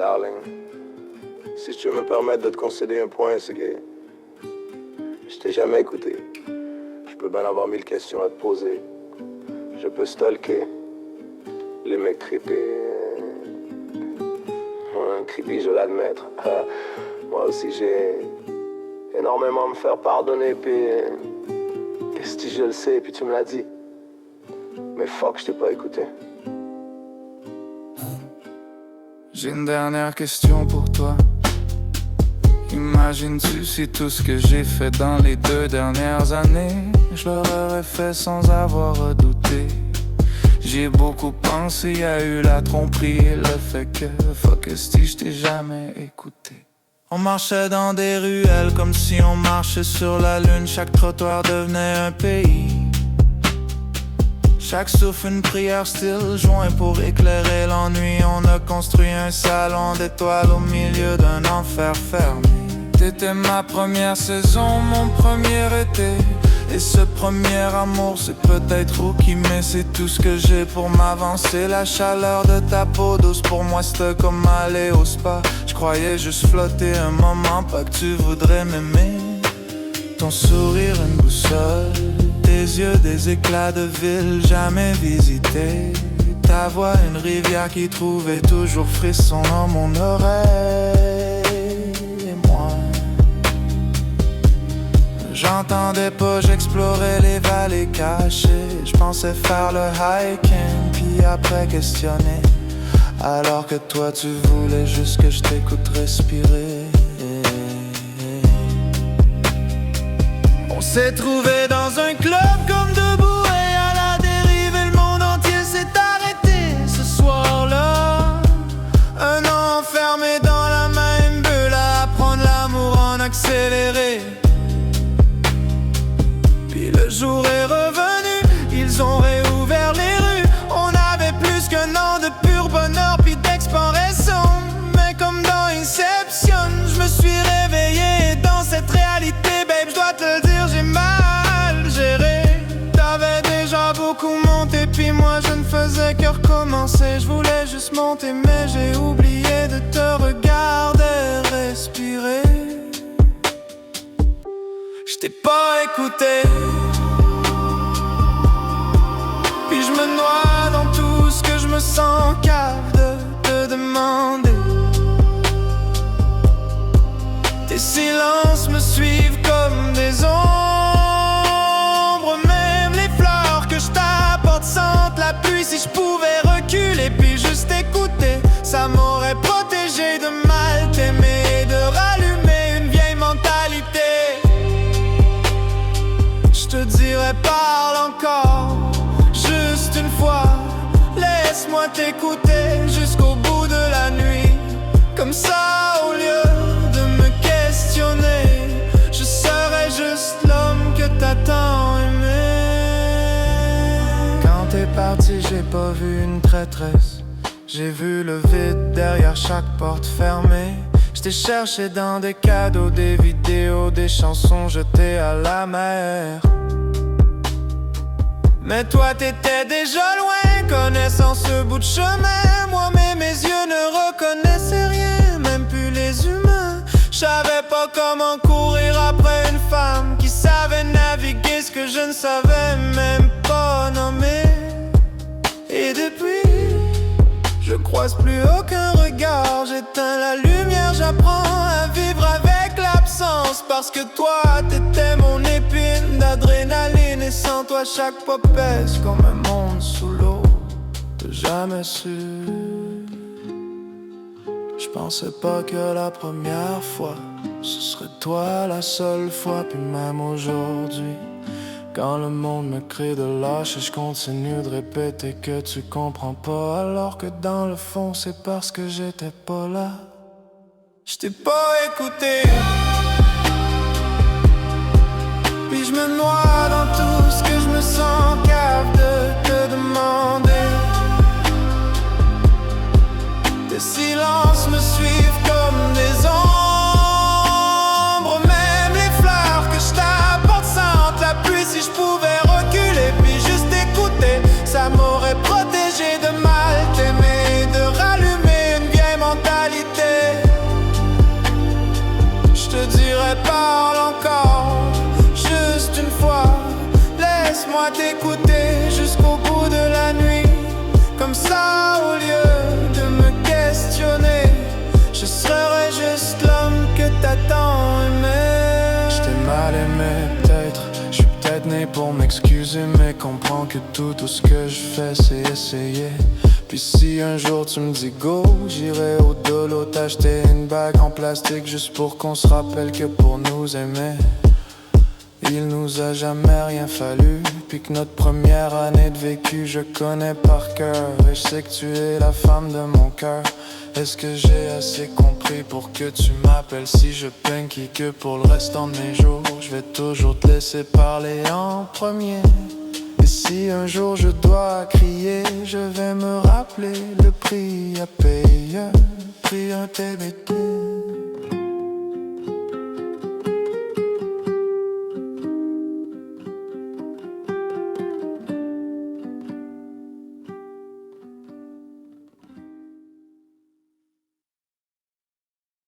Darling, si tu veux me permettre de te concéder un point, c'est que je t'ai jamais écouté. Je peux bien avoir 1000 questions à te poser. Je peux stalker les mecs creepy. Creepy, je vais l'admettre. Moi aussi, j'ai énormément à me faire pardonner, puis qu'est-ce que je le sais, puis tu me l'as dit. Mais fuck, je t'ai pas écouté. J'ai une dernière question pour toi. Imagines-tu si tout ce que j'ai fait dans les 2 dernières années, je l'aurais fait sans avoir redouté. J'y ai beaucoup pensé, y a eu la tromperie et le fait que fuck si je t'ai jamais écouté. On marchait dans des ruelles comme si on marchait sur la lune. Chaque trottoir devenait un pays. Chaque souffle une prière style joint pour éclairer l'ennui. On a construit un salon d'étoiles au milieu d'un enfer fermé. T'étais ma première saison, mon premier été. Et ce premier amour c'est peut-être rookie, mais c'est tout ce que j'ai pour m'avancer. La chaleur de ta peau douce pour moi c'était comme aller au spa. Je croyais juste flotter un moment, pas que tu voudrais m'aimer. Ton sourire une boussole, tes yeux des éclats de ville jamais visités. Ta voix une rivière qui trouvait toujours frisson dans mon oreille. Et moi, j'entendais pas, j'explorais les vallées cachées. Je pensais faire le hiking, puis après questionner. Alors que toi tu voulais juste que je t'écoute respirer. On s'est trouvé dans un club comme debout et à la dérive, et le monde entier s'est arrêté ce soir-là. Un an enfermé dans la même bulle, à apprendre l'amour en accéléré. Puis le jour est revenu, ils ont réouvert les rues. On avait plus qu'un an de pur bonheur puis d'expansion. Mais comme dans Inception, je me suis réveillé dans cette réalité. Babe, je dois te le dire, j'ai mal géré. T'avais déjà beaucoup monté, puis moi je ne faisais que recommencer. Je voulais juste monter, mais j'ai oublié de te regarder respirer. Je t'ai pas écouté, puis je me noie dans tout ce que je me sens cave de te demander. Tes silences me suivent comme des ombres. Même les fleurs que je t'apporte sentent la pluie. Si je pouvais reculer puis juste écouter, ça m'aurait protégé de mal t'aimer, de rallumer une vieille mentalité. Je te dirais parle encore, juste une fois. Laisse-moi t'écouter jusqu'au bout de la nuit. Comme ça, au lieu de me questionner, je serai juste l'homme que t'as tant aimé. Quand t'es parti, j'ai pas vu une traîtresse. J'ai vu le vide derrière chaque porte fermée. Je t'ai cherché dans des cadeaux, des vidéos, des chansons jetées à la mer. Mais toi t'étais déjà loin, connaissant ce bout de chemin. Moi mais mes yeux ne reconnaissaient rien, même plus les humains. J'savais pas comment courir après une femme qui savait naviguer ce que je ne savais même pas nommer. Et depuis, je croise plus aucun regard. J'éteins la lumière, j'apprends à vivre avec l'absence. Parce que toi, t'étais mon épine d'adrénaline. Et sans toi, chaque pas pèse comme un monde sous l'eau. J'ai jamais su. Je pensais pas que la première fois ce serait toi la seule fois. Puis même aujourd'hui, quand le monde me crie de lâche, je continue de répéter que tu comprends pas. Alors que dans le fond c'est parce que j'étais pas là. Je t'ai pas écouté, puis je me noie dans tout ce que je me sens cave de te demander. Tes silences me suivent comme des ombres. Même les fleurs que je t'apporte sentent la pluie. Si je pouvais reculer puis juste écouter, ça m'aurait protégé de mal t'aimer, de rallumer une vieille mentalité. à t'écouter jusqu'au bout de la nuit. Comme ça, au lieu de me questionner, je serai juste l'homme que t'as tant aimé. Je t'ai mal aimé peut-être, je suis peut-être né pour m'excuser, mais comprends que tout ce que je fais c'est essayer. Puis si un jour tu me dis go, j'irai au dolo t'acheter une bague en plastique juste pour qu'on se rappelle que pour nous aimer, il nous a jamais rien fallu. Puis que notre première année de vécu je connais par cœur, et je sais que tu es la femme de mon cœur. Est-ce que j'ai assez compris pour que tu m'appelles si je pinky que pour le restant de mes jours je vais toujours te laisser parler en premier. Et si un jour je dois crier, je vais me rappeler le prix à payer, prix un TBT.